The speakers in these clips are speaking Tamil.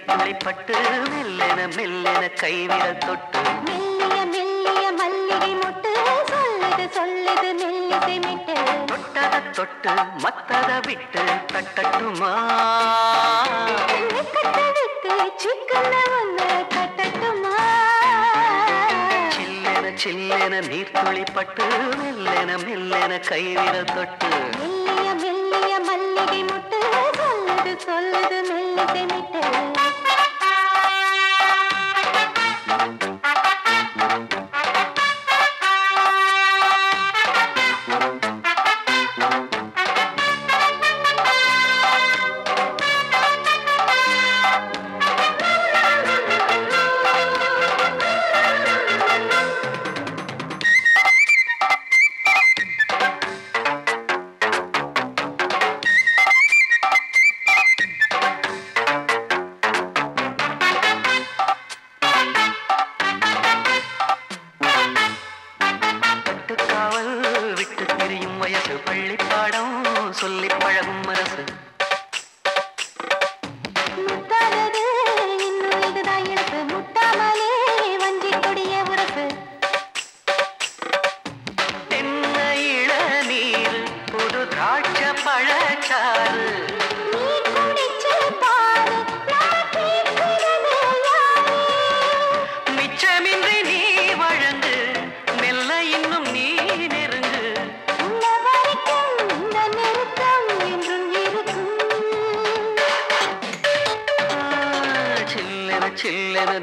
நீர்த்துளிப்பட்டு மெல்லென மெல்லென கைவிரல் தொட்டு மெல்லிய மெல்லிய மல்லிகை மொட்டு சொல்லுது சொல்லுது மெல்லிசை மிட்டு தொட்டத தொட்டு மத்தத விட்டு தட்டட்டுமா விட்டு சிக்கன ஒன்று கட்டட்டுமா சில்லென சில்லென நீர்த்துளிப்பட்டு மெல்லென மெல்லென கைவிரல் தொட்டு மெல்லிய மெல்லிய மல்லிகை மொட்டு சொல்லுது சொல்லுது மெல்லிசை மிட்டு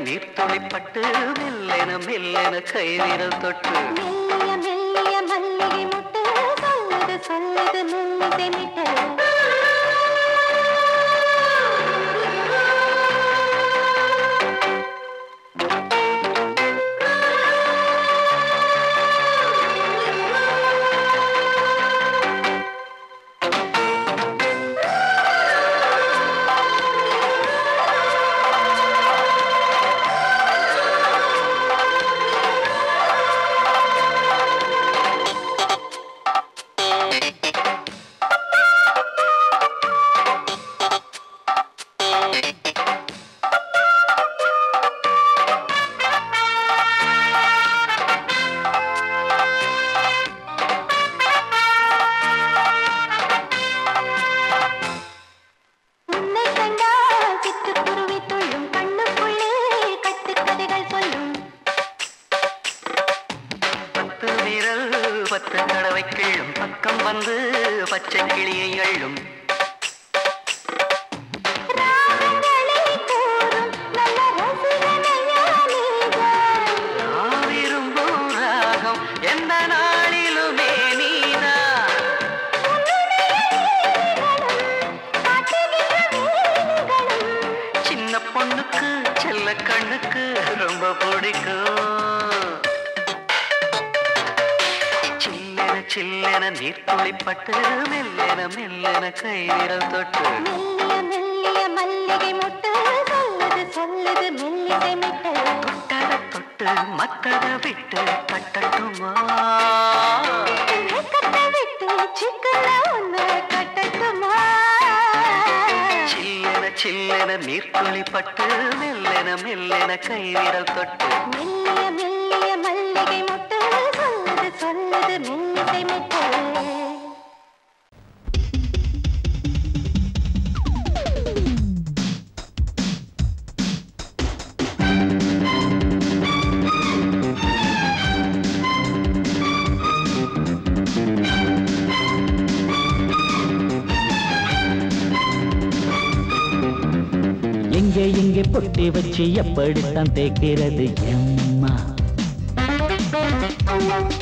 நீர்த்துளிப்பட்டு மெல்லென மெல்லென கைவிரல் தொட்டு மெல்லிய மெல்லிய மல்லிகை மொட்டு சொல்லுது சொல்லுது மெல்லிசை மிட்டு நீர்த்துளிப்பட்டு மெல்லென மெல்லென கைவிரல் தொட்டு மெல்லிய மெல்லிய மல்லிகை மொட்டு சொல்லுது சொல்லுது மெல்லிசை மிட்டு தொட்டத தொட்டு மத்தத விட்டு தட்டட்டுமா விட்டு சிக்கன ஒன்று கட்டட்டுமா சில்லென சில்லென நீர்த்துளிப்பட்டு மெல்லென மெல்லென கைவிரல் தொட்டு மெல்லிய மெல்லிய மல்லிகை மொட்டு சொல்லுது சொல்லுது மெல்லிசை மிட்டு எங்கே எங்கே பொட்டி வச்சு எப்படித்தான் தேய்க்கிறது எம்மா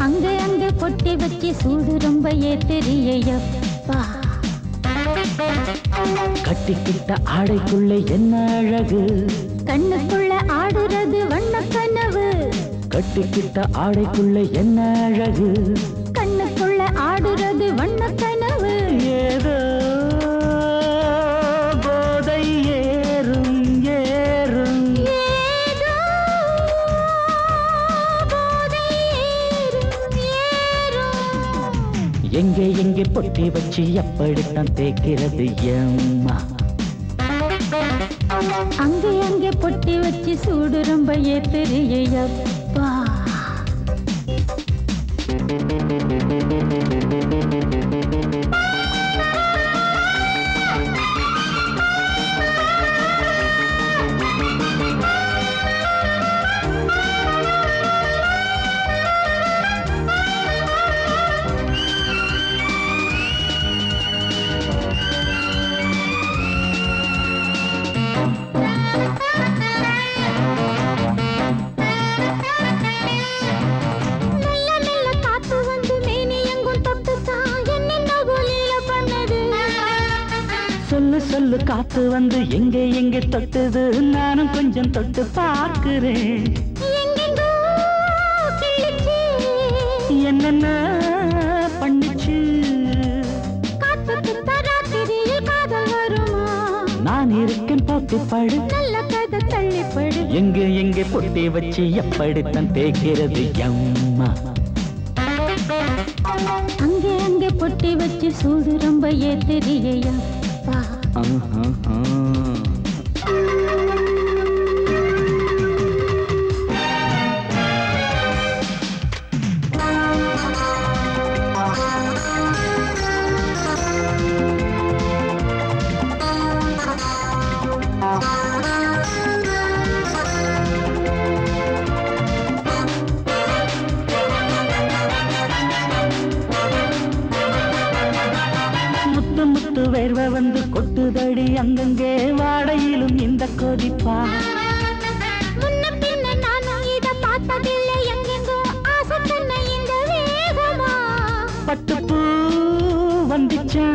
அங்க அங்க பொட்டி வச்சு சூடு ரொம்ப ஏத்தெரியப்பா கட்டிக்கிட்ட ஆடைக்குள்ள என்ன அழகு கண்ணுக்குள்ள ஆடுறது வண்ண கனவு கட்டிக்கிட்ட ஆடைக்குள்ள என்ன அழகு கண்ணுக்குள்ள ஆடுறது வண்ண கனவு ஏதோ போதை ஏறும் ஏறும் ஏதோ போதை ஏறும் ஏறும் எங்கே எங்கே பொட்டி வச்சு எப்படித்தான் தேய்க்கிறது எம்மா அங்கே அங்கே பொட்டி வச்சு சூடு ரொம்ப ஏத்தறியப்பா. சொல்லு சொல்லு காத்து வந்து எங்கே எங்கே தொட்டது, நானும் கொஞ்சம் தொட்டு பார்க்கிறேன். என்னென்ன பண்ணிச்சு நான் இருக்கேன் பார்த்து படு, நல்ல கதை தள்ளிப்படு. எங்கே எங்கே பொட்டி வச்சு எப்படித்தான் தேய்க்கிறது அம்மா. அங்கே அங்கே பொட்டி வச்சு சூடு ரொம்ப ஏத்தறியா. வேர்வை வந்து கொட்டுதடி அங்கங்கே, வாடையிலும் இந்த கொதிப்பா. முன்ன பின்ன நானும் இத பார்த்ததில்லை, எங்கெங்கோ ஆசை தன்னை இந்த வேகமா. பட்டுப்பூ வந்துச்சா,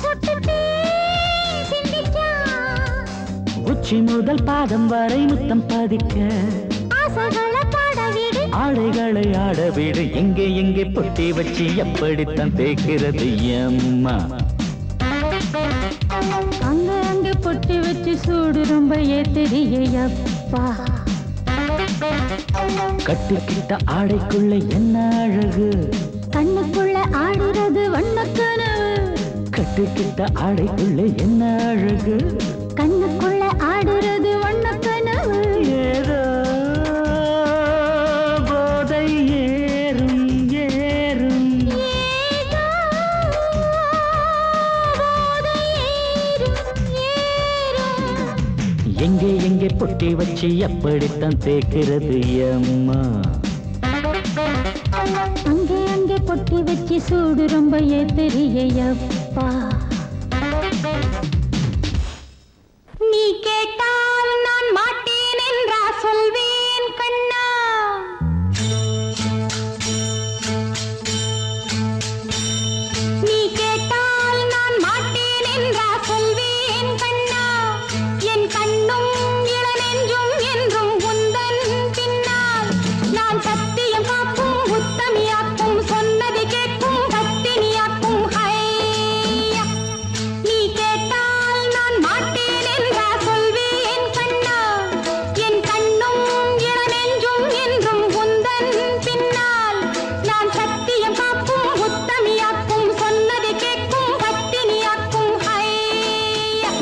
சொட்டுத்தே சிந்திச்சா, உச்சி முதல் பாதம் வரை முத்தம் பதிக்க, ஆசைகளை பாட விடு, ஆடைகளை ஆட விடு. எங்கே எங்கே பொட்டி வச்சு எப்படித்தான் தேய்க்கிறது அம்மா. அங்க அங்க பொட்டி வச்சு சூடு ரொம்ப ஏத்தறியப்பா. கட்டிக்கிட்ட ஆடைக்குள்ள என்ன அழகு, கண்ணுக்குள்ள ஆடுறது வண்ணக்கனவு. கட்டிக்கிட்ட ஆடைக்குள்ள என்ன அழகு, கண்ணுக்குள்ள ஆடுறது வண்ணக்கனவு. ஏதோ போதை ஏறும் ஏறும், ஏதோ போதை ஏறும் ஏறும். எங்கே எங்கே பொட்டி வச்சு எப்படித்தான் தேய்க்கிறது அம்மா. அங்கே அங்கே பொட்டி வச்சு சூடு ரொம்ப ஏத்தறியப்பா. நீ கேட்டால் நான் மாட்டேன் என்றா சொல்வேன் கண்ணா. நீ கேட்டால் நான் மாட்டேன் என்றா சொல்வேன் கண்ணா. என் கண்ணும் இளநெஞ்சும் என்றும் உந்தன் பின்னால். நான் சத்தியம் காக்கும் உத்தமியாக்கும், சொன்னதை கேட்கும் பத்தினியாக்கும். ஹையா, நீ கேட்டால் நான் மாட்டேன் என்றா சொல்வேன் கண்ணா. என் கண்ணும் இளநெஞ்சும் என்றும் உந்தன் பின்னால். நான் சத்தியம் காக்கும் உத்தமியாக்கும், சொன்னதை கேட்கும் பத்தினியாக்கும். ஹையா,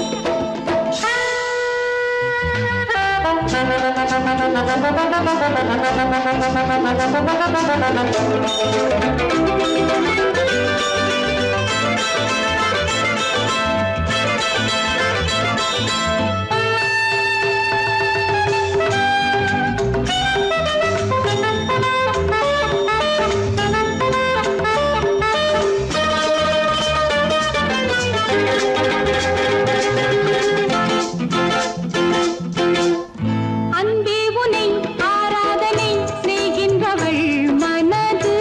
அன்பே உனை ஆராதனை செய்கின்றவள் மனது.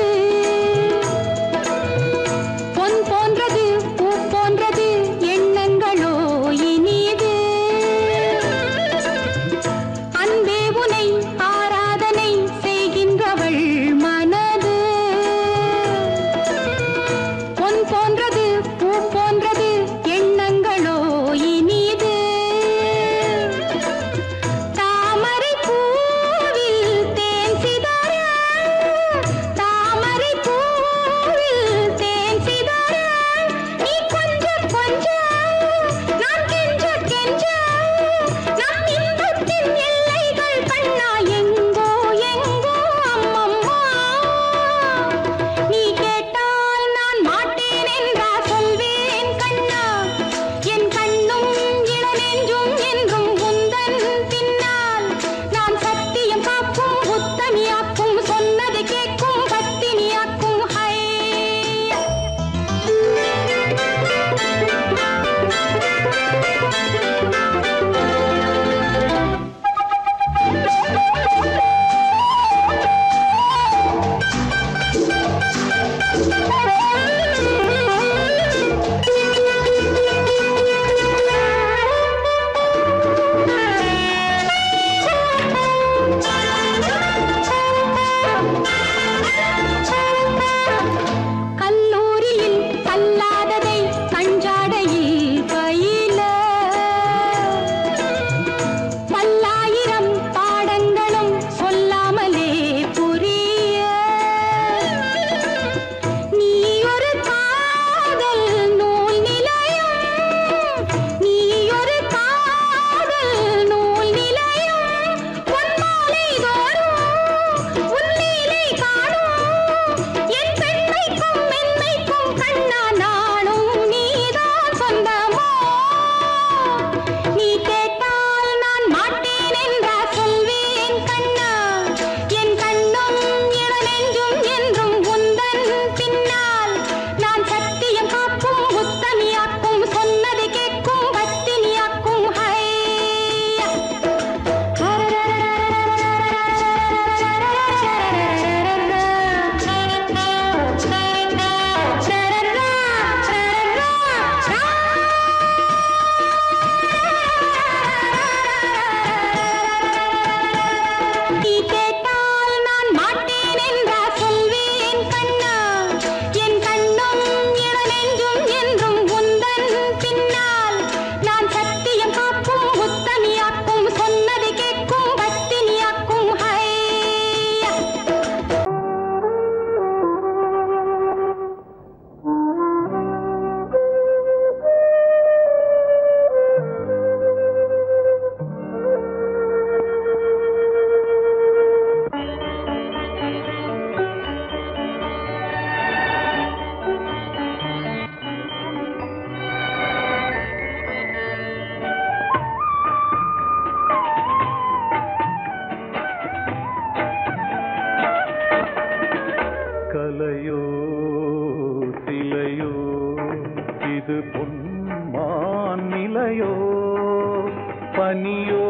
பனியோ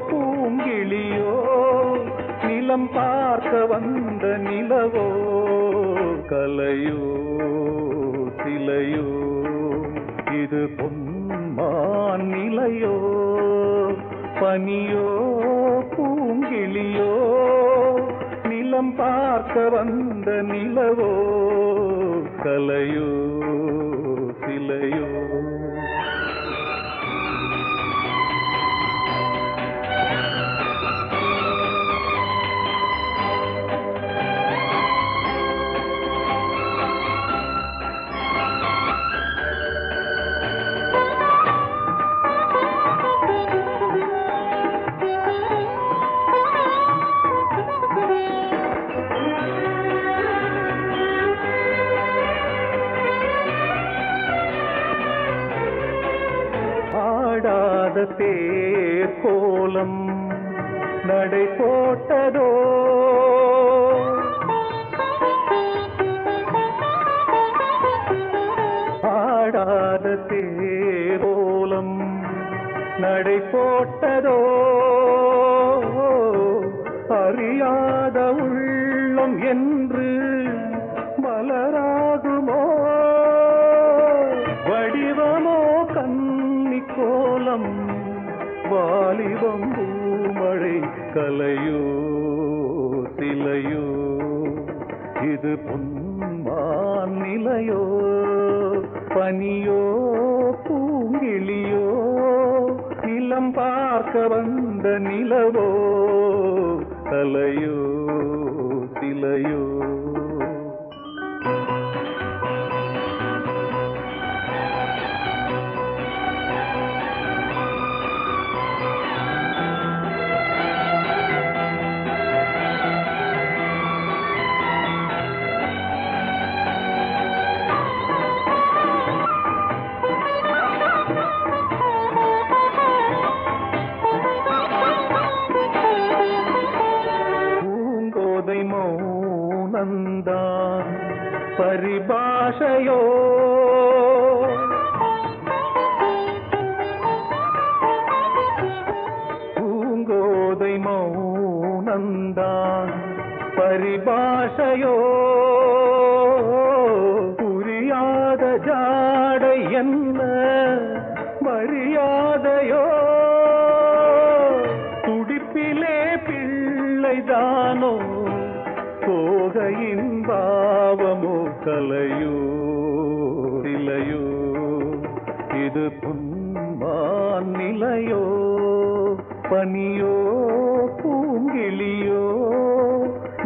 பூங்கிளியோ நிலம் பார்க்க வந்த நிலவோ கலையோ சிலையோ இது பொன்மான் நிலையோ பனியோ பூங்கிளியோ நிலம் பார்க்க வந்த நிலவோ கலையோ சிலையோ தேர் கோலம் நடை போட்டதோ ஆடாத தேர் கோலம் நடை போட்டதோ அறியாத உள்ளம் என்று மலராகுமோ வடிவமோ கன்னி கோலம் வாலிபம் பூமழை கலையோ சிலையோ இது பொன்மான் நிலையோ பனியோ பூங்கிளியோ நிலம் பார்க்க வந்த நிலவோ கலையோ சிலையோ மௌனந்தான் பரிபாஷையோ பூங்கோதை மௌனந்தான் பரிபாஷையோ புரியாத ஜாடை என்ன மரியாதையோ துடிப்பிலே பிள்ளைதானோ கோகையின் பாவமோ கலையோ சிலையோ இது பொன்மான் நிலையோ பனியோ பூங்கிளியோ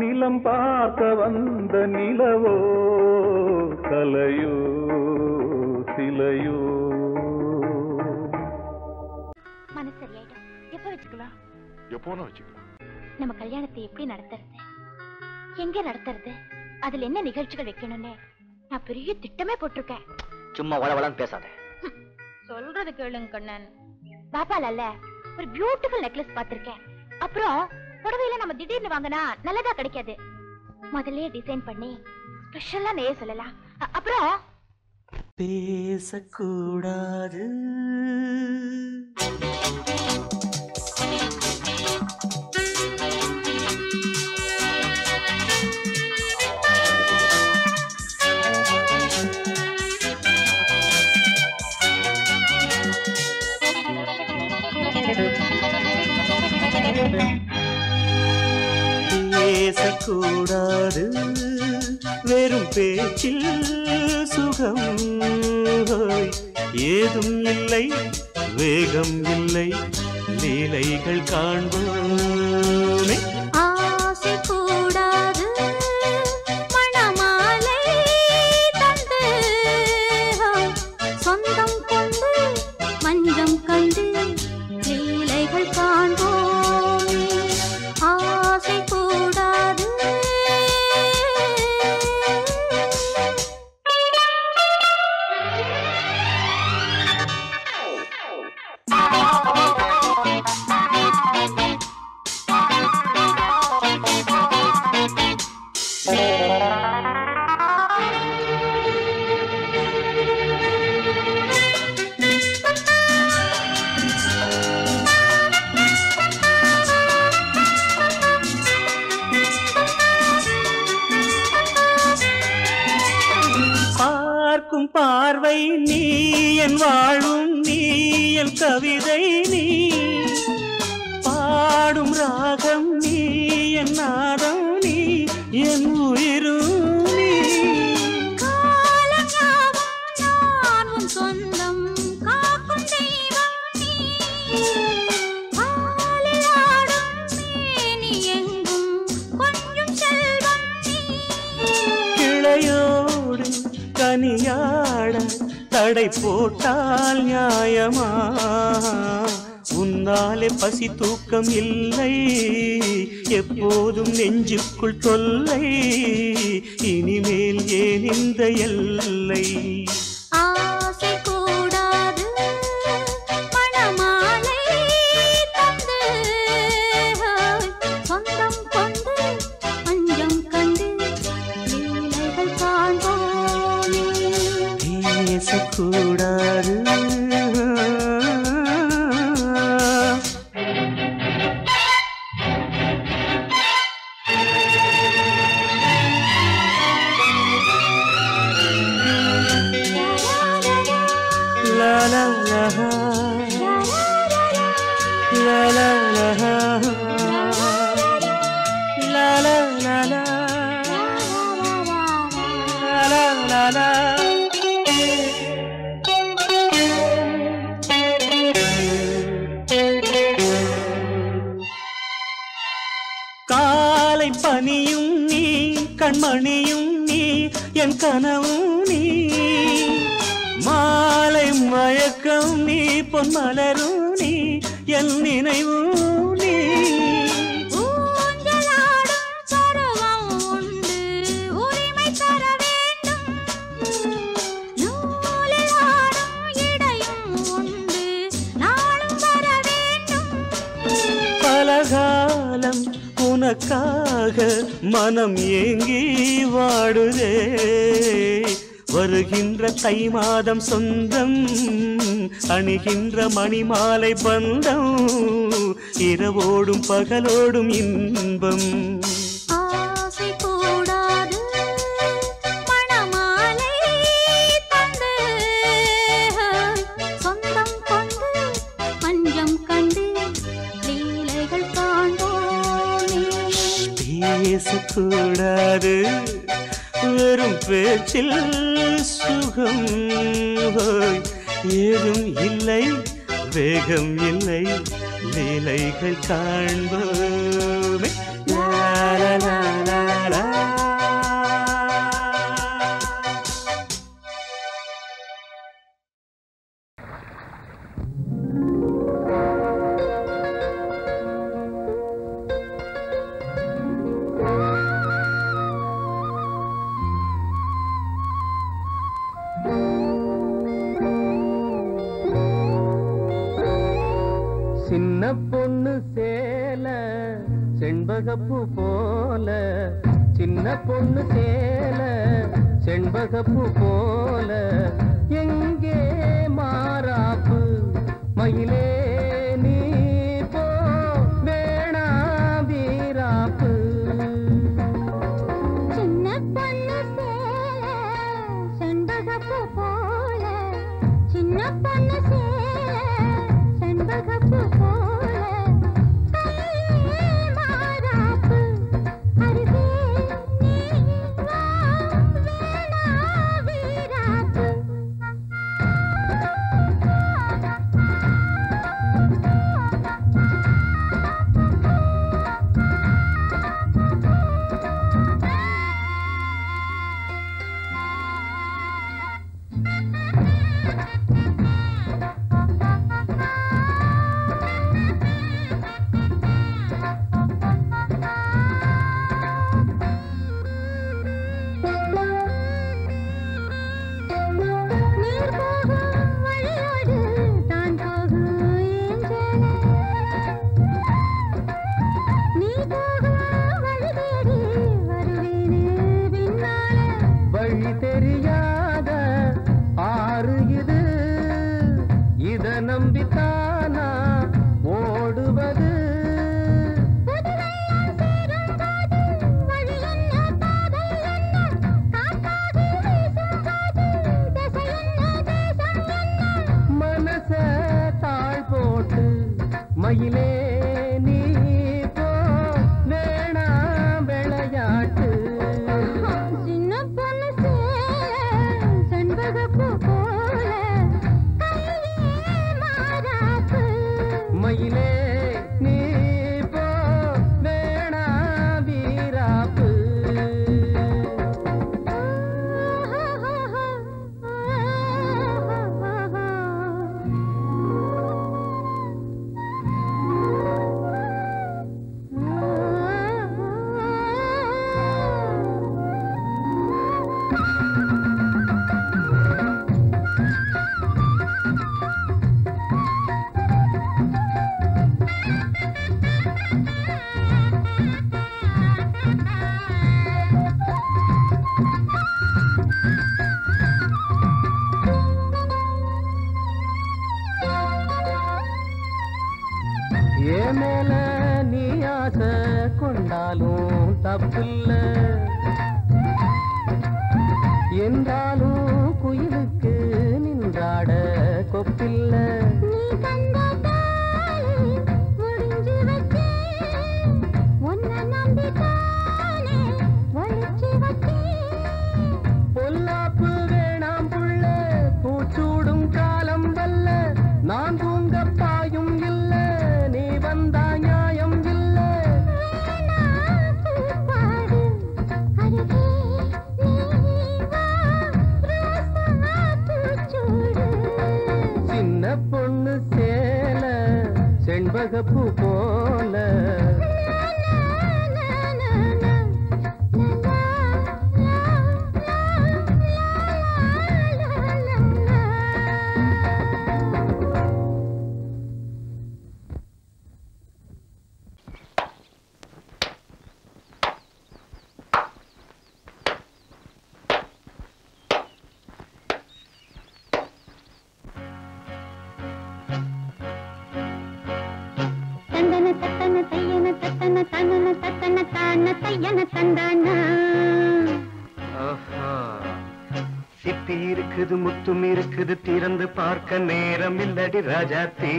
நிலம் பார்க்க வந்த நிலவோ கலையோ சிலையோ மனசு சரியாயிடும். எப்ப வச்சுக்கலாம்? எப்போனா வச்சுக்கலாம். நம்ம கல்யாணத்தை எப்படி நடத்துறது, எங்க நடத்துறது, அதுல என்ன நிகழ்ச்சிகள் வைக்கணும்னு நான் பெரிய திட்டமே போட்டிருக்கேன். சும்மா வளவளன்னு பேசாத. சொல்றது கேளுங்க கண்ணன். பாப்பால ஒரு பியூட்டிஃபுல் நெக்லஸ் பாத்திருக்கேன். அப்புறம் புடவையில நம்ம திடீர்னு வாங்கினா நல்லதா கிடைக்காது. முதல்ல டிசைன் பண்ணி ஸ்பெஷலா நெய்ய சொல்லலாம். அப்புறம் பேசக்கூடாது பேசக்கூடாது வெறும் பேச்சில் சுகம் ஏதும் இல்லை வேகம் இல்லை லீலைகள் காண்போமே ஆசை கூடாது மணமாலை தந்து சொந்தம் கொண்டு மஞ்சம் கண்டு லீலைகள் காண்போமே ஆசை கூடாது பார்க்கும் பார்வை நீ என் வாழும் நீ என் கவிதை நீ பாடும் ராகம் நீ என் நாதம் நீ என் உயிரும் நீ சொந்தம் காக்கும் தெய்வம் நீ நீ எங்கும் கொஞ்சம் செல்வம் நீ கிளையோடு கனியாட தடை போட்டால் நியாயமா உன்னாலே பசி தூக்கம் இல்லை எப்போதும் நெஞ்சுக்குள் தொல்லை இனிமேல் ஏன் இந்த எல்லை ஆசை கூடாது மணமாலை தந்து சொந்தம் கொண்டு அஞ்சம் கண்டு லீலைகள் காண்போமே பேசக்கூடாது காலை பனியும் நீ கண்மணியும் நீ என் கனவும் நீ மாலை மயக்கம் நீ பொன்மலரும் நீ என் நினைவும் நீ ஊஞ்சலாடும் பருவம் உண்டு உரிமை தர வேண்டும் நூலில் ஆடும் இடையும் உண்டு நாளும் வர வேண்டும் பலகாலம் உனக்காக மனம் ஏங்கி வாடுதே வருகின்ற தை மாதம் சொந்தம் அணிகின்ற மணிமாலை பந்தம் இரவோடும் பகலோடும் இன்பம் ஆசை கூடாது மணமாலை தந்து சொந்தம் கொண்டு பஞ்சம் கண்டு லீலைகள் காண்போமே பேசக்கூடாது வெறும் பேச்சில் சுகம் ஏதும் இல்லை வேகம் இல்லை லீலைகள் காண்போமே லா லா லா லா லா. சின்ன பொண்ணு சேல செண்பகப்பூ போல சின்ன பொண்ணு சேல செண்பகப்பூ போல எங்கே மாறாப்பு மயிலே நீ போ வேணா வீராப்பு சின்ன பொண்ணு சேல செண்பகப்பூ போல சின்ன பொண்ணு சேல செண்பகப்பூ போல கையே மாறாப்பு அருகே நீ வா வேணா வீராப்பு மயிலே நீ போ வேணா விளையாட்டு சின்ன பொண்ணு செண்பகப்பூ போல கையே மாறாப்பு மயிலே நீ போ வேணா வீராப்பு ஏன் மேல நீ ஆசை கொண்டாலும் தப்பில்ல என்றாலும் குயிலுக்கு நின்றாட கொப்பில்ல நீ தந்தாலே முடிஞ்சு வச்சே உன்னை நம்பித்தானே ஒழிச்சு வச்சே பொல்லாப்பு வேணாம் புள்ள பூச்சூடும் காலம் வல்ல நான் தூங்க பாயும் இல்ல நீ வந்தா நியாயம் இல்ல பாடு அருகே நீ வா ரோசா பூச்சூடு சின்ன பொண்ணு சேல செண்பகப்பூ போல தந்தன தத்தன தையன தத்தன தனன தத்தன தான தையன தந்தானா ஆஹா. சிப்பி இருக்குது முத்தும் இருக்குது திறந்து பார்க்க நேரம் இல்லடி ராஜாத்தி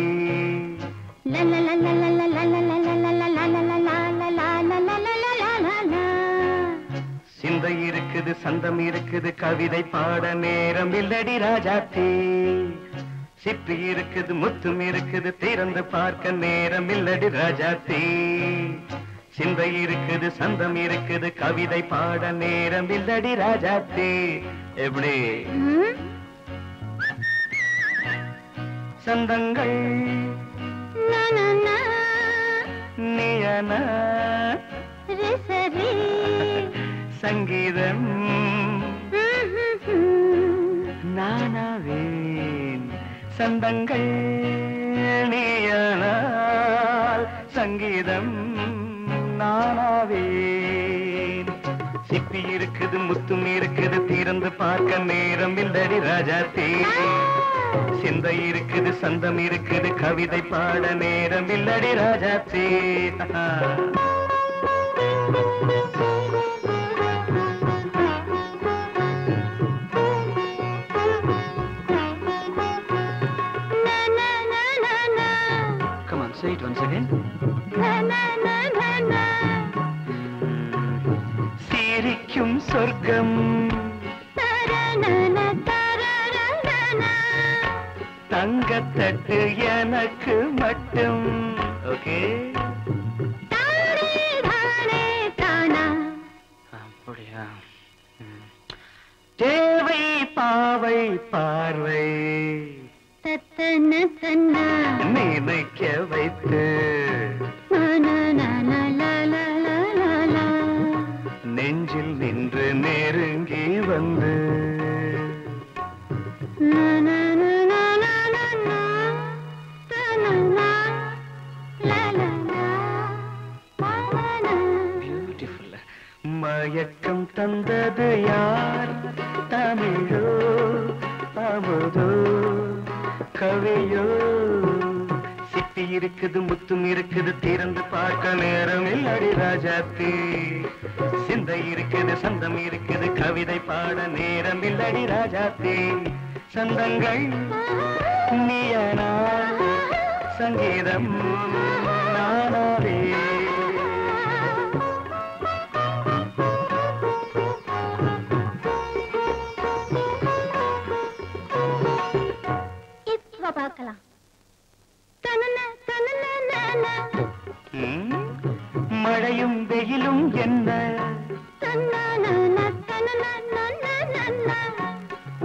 சிந்தை இருக்குது சந்தம் இருக்குது கவிதை பாட நேரம் இல்லடி ராஜாத்தி சிப்பி இருக்குது முத்தும் இருக்குது திறந்து பார்க்க நேரம் இல்லடி ராஜாத்தி சிந்தை இருக்குது சந்தம் இருக்குது கவிதை பாட நேரம் இல்லடி ராஜாத்தி எப்படி சந்தங்கள் நீயனா சங்கீதம் நானாவேன் சந்தங்கள் நீயனால் சங்கீதம் நானாவேன் சிப்பி இருக்குது முத்தும் இருக்குது திறந்து பார்க்க நேரம் இல்லடி ராஜாத்தி சிந்தை இருக்குது சந்தம் இருக்குது கவிதை பாட நேரம் இல்லடி Rajathi Come on, say it once again. சிரிக்கும் சொர்க்கம் தங்கத்தட்டு எனக்கு மட்டும் ஓகே அப்படியா தேவை பாவை பார்வை நினைக்க வைத்து நெஞ்சில் நின்று நெருங்கி வந்து பியூட்டிஃபுல் மயக்கம் தந்தது யார் தமிழோ அமுதோ கவியோ சிப்பி இருக்குது முத்தும் இருக்குது திறந்து பார்க்க நேரம் இல்லடி ராஜாத்தி சிந்தை இருக்குது சந்தம் இருக்குது கவிதை பாட நேரம் இல்லடி ராஜாத்தி சந்தங்கள் நீயனா சங்கீதம் நானாவே. இப்ப பார்க்கலாம். மழையும் வெயிலும் என்ன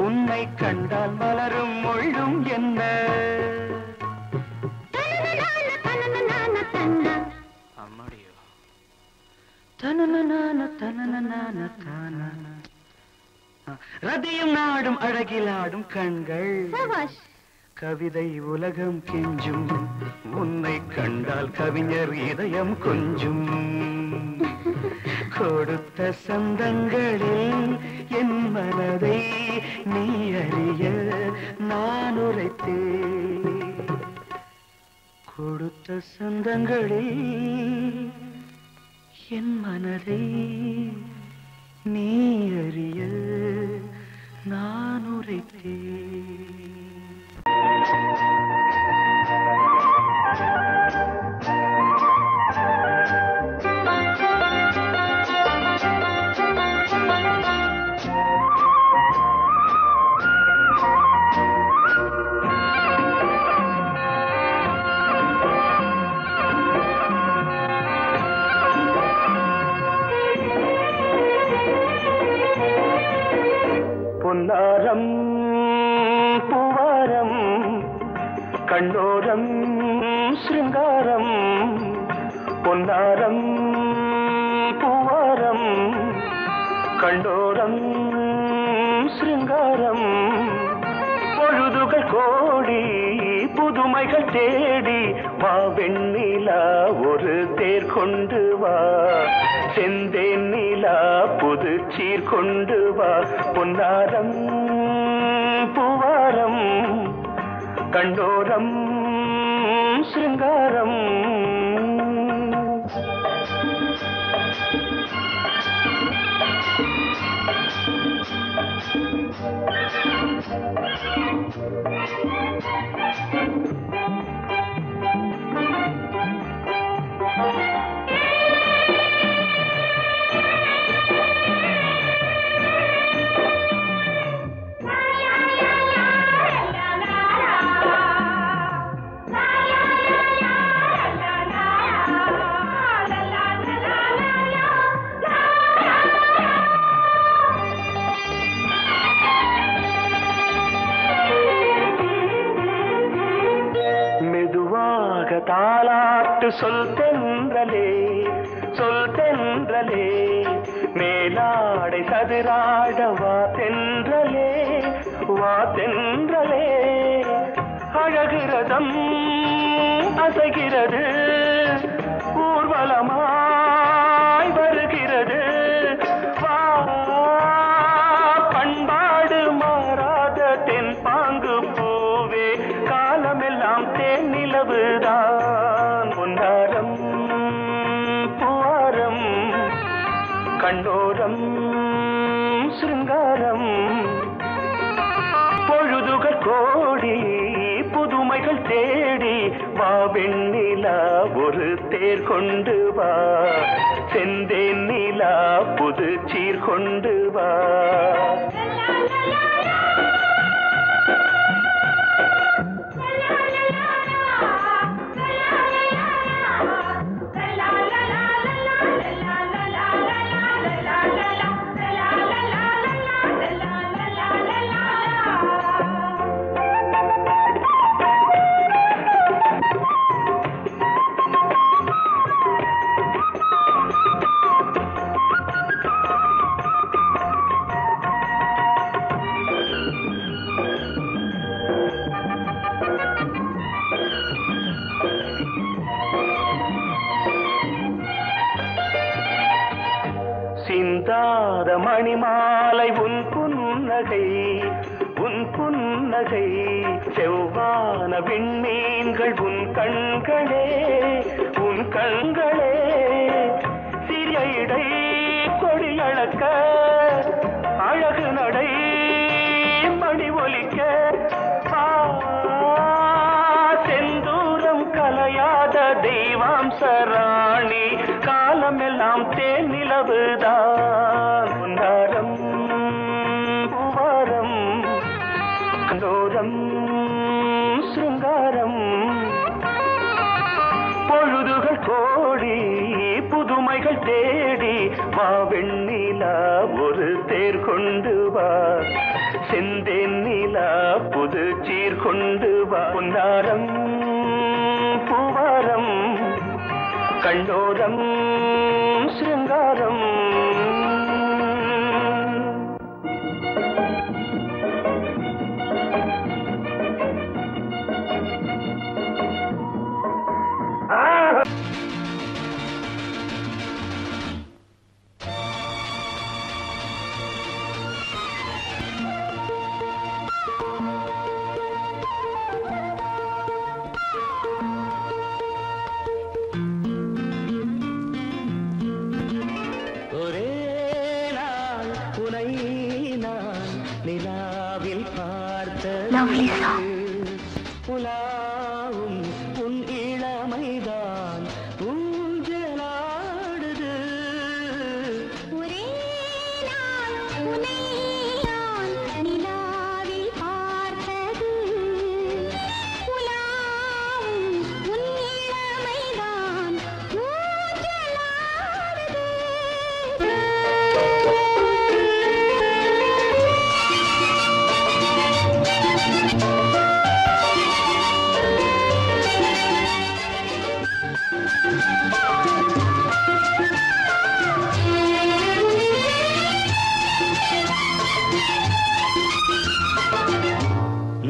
உன்னை கண்டால் மலரும் மொழியும் என்ன அம்மாடியோ ரதியும் நாடும் அழகிலாடும் கண்கள் கவிதை உலகம் கெஞ்சும் உன்னை கண்டால் கவிஞர் இதயம் கொஞ்சும் கொடுத்த சந்தங்களில் என் மனதை நீ அறிய நான் உரைத்தேன் கொடுத்த சந்தங்களில் என் மனதை நீ அறிய நான் உரைத்தேன். பொன்னாரம் பூவாரம் கண்ணோரம் சிருங்காரம் பொன்னாரம் பூவாரம் கண்டோரம் சிருங்காரம் பொழுதுகள் கோடி புதுமைகள் தேடி வா வெண்ணிலா ஒரு தேர் கொண்டு வா செந்தேன் நிலா புது சீர் கொண்டு வா பொன்னாரம் பூவாரம் கண்டோரம் சிருங்காரம் தாலாட்டு சொல் தென்றலே மேலாடை சதுராட வா தென்றலே அழகிறதம் அசைகிறது ஊர்வலமாய் வருகிறது வா பண்பாடு மாறாத தென் பாங்கு பூவே காலமெல்லாம் தேன் நிலவுதான் பொன்னாரம் பூவாரம் கண்டோரம் சிருங்காரம் பொழுதுகள் கோடி புதுமைகள் தேடி வா வெண்ணிலா ஒரு தேர் கொண்டு வா செந்தேன் நிலா புது சீர் கொண்டு வா சிந்தாத மணிமாலை உன் புன்னகை செவ்வான விண்மீன்கள் உன் கண்களே சிறிய இடை கொடியளக்க அழகு நடை மணி ஒலிக்க செந்தூரம் ராசராணி காலமெல்லாம் தேனிலவுதான் பொன்னாரம் பூவாரம் கண்டோரம் சிருங்காரம் பொழுதுகள் கோடி புதுமைகள் தேடி வா வெண்ணிலா ஒரு தேர் கொண்டு வா செந்தேன் நிலா புது சீர் கொண்டு வா பொன்னாரம் பூவாரம் கண்டோரம் சிருங்காரம் புலாவும் உன் இளமைதான் ஊஞ்சலாடுது ஒரே நாள் உன்னை நான் நிலாவில் பார்த்தது புலாவும் உன் இளமைதான் ஊஞ்சலாடுது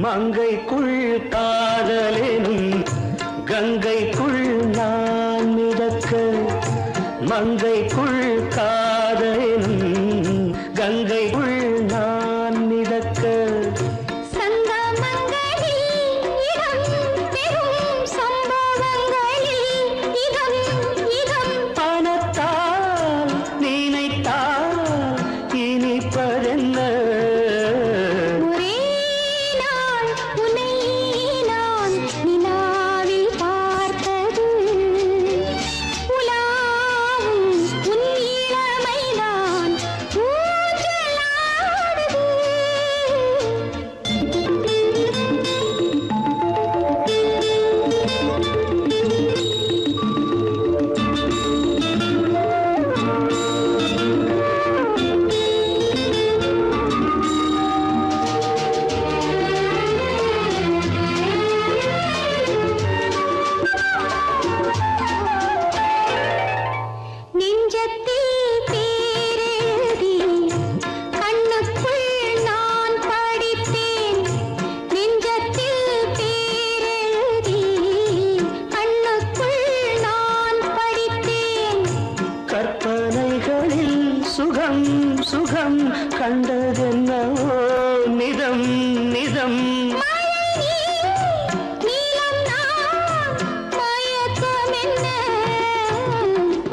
மங்கைக்குள் காதலேனும் கங்கைக்குள் நான் மிதக்க மங்கைக்குள் காதலேனும் கங்கைக்குள் நான் மிதக்க பணத்தால் நினைத்தால் இனிப்பதென்ன சுகம் சுகம் கண்டதென்னவோ நிதம் நிதம்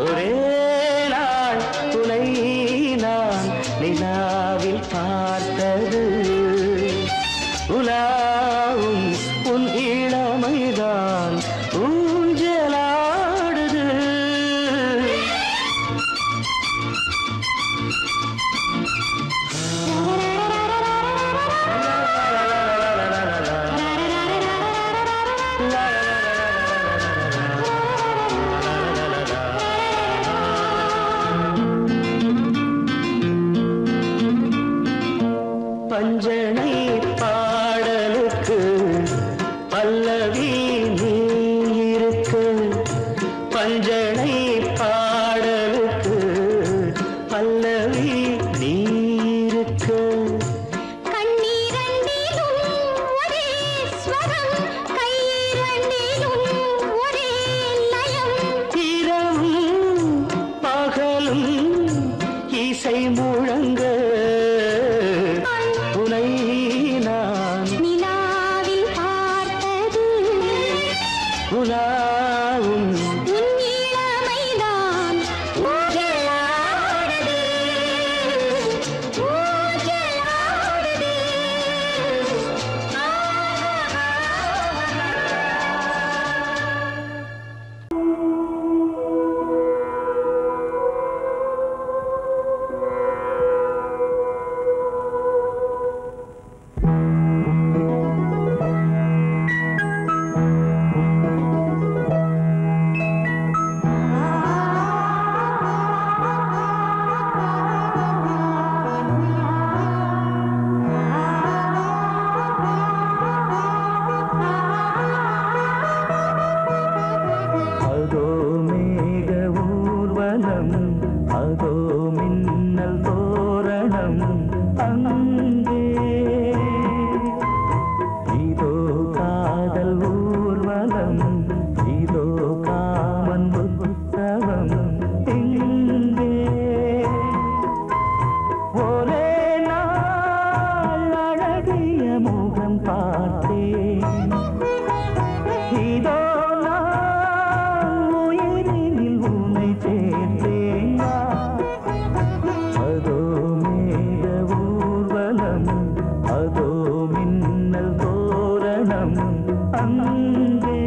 ஒரே நாள் துணை நான் நிலாவில் பார்த்தது உலாவும் உன் இளமைதான் ஊஞ்சலாடுது பஞ்சனை பாடலுக்கு பல்லவி நீ இருக்கு பஞ்சனை பாடலுக்கு பல்லவி நீ இருக்கு இரவும் பகலும் இசை முழங்க உனை ஊர்வலம் அங்கே இதோ காதல் ஊர்வலம் இதோ காமன் உற்சவம் இங்கே ஒரே நாள் அழகிய முகம் பார்த்தேன் இதோ நான் உயிரினில் உன்னை சேர்த்தேன் அதோ மேக ஊர்வலம் அதோ மின்னல் தோரணம் அங்கே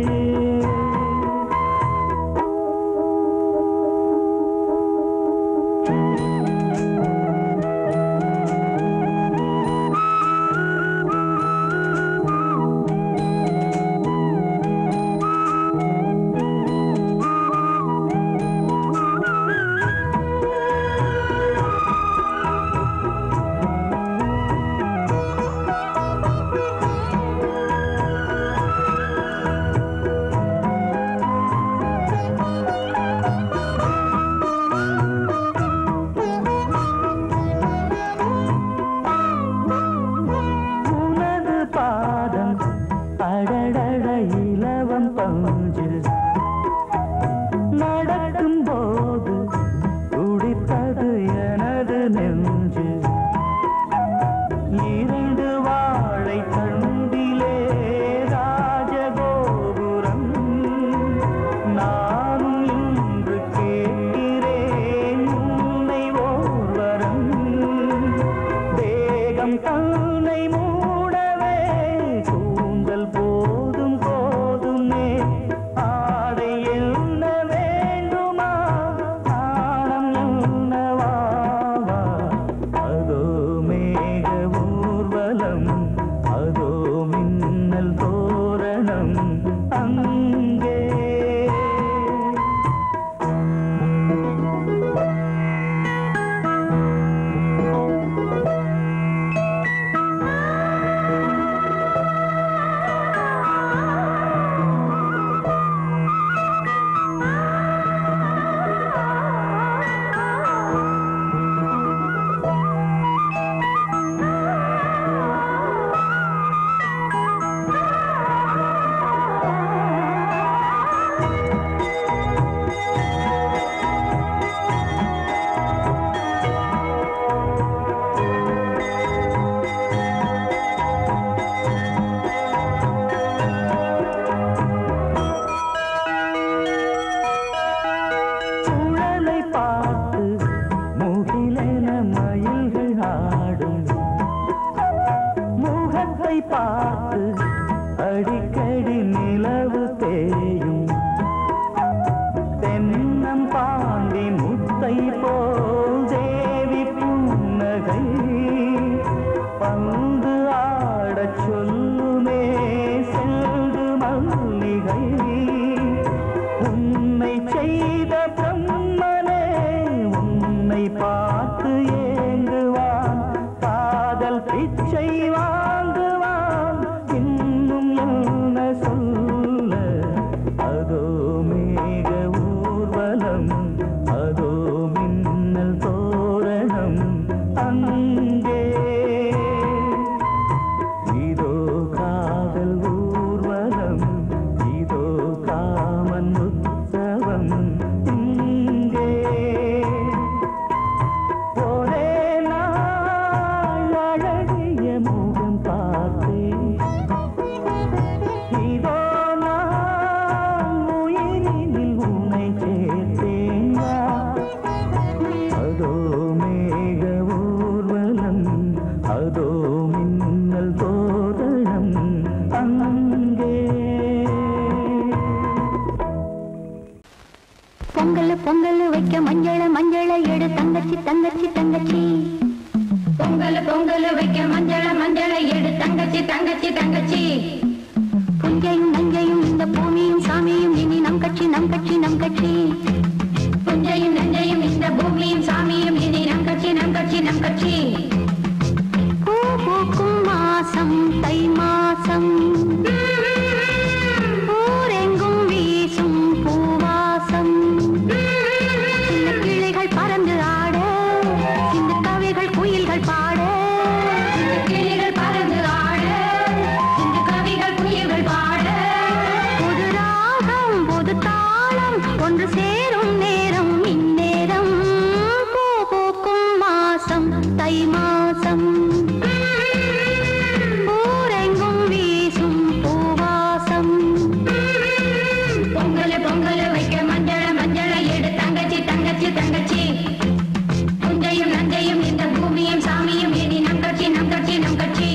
பறந்து ஆட இந்த கவிகள் குயில்கள் வாசம் ஊரெங்கும் வீசும் பூவாசம் பொங்கல் பொங்கல் வைக்க மஞ்சள மஞ்சள எடு தங்கச்சி தங்கச்சி தங்கச்சி புஞ்சையும் நஞ்சையும் இந்த பூமியும் சாமியும் இனி நம் கட்சி நம் கட்சி நம் கட்சி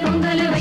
பொங்கல்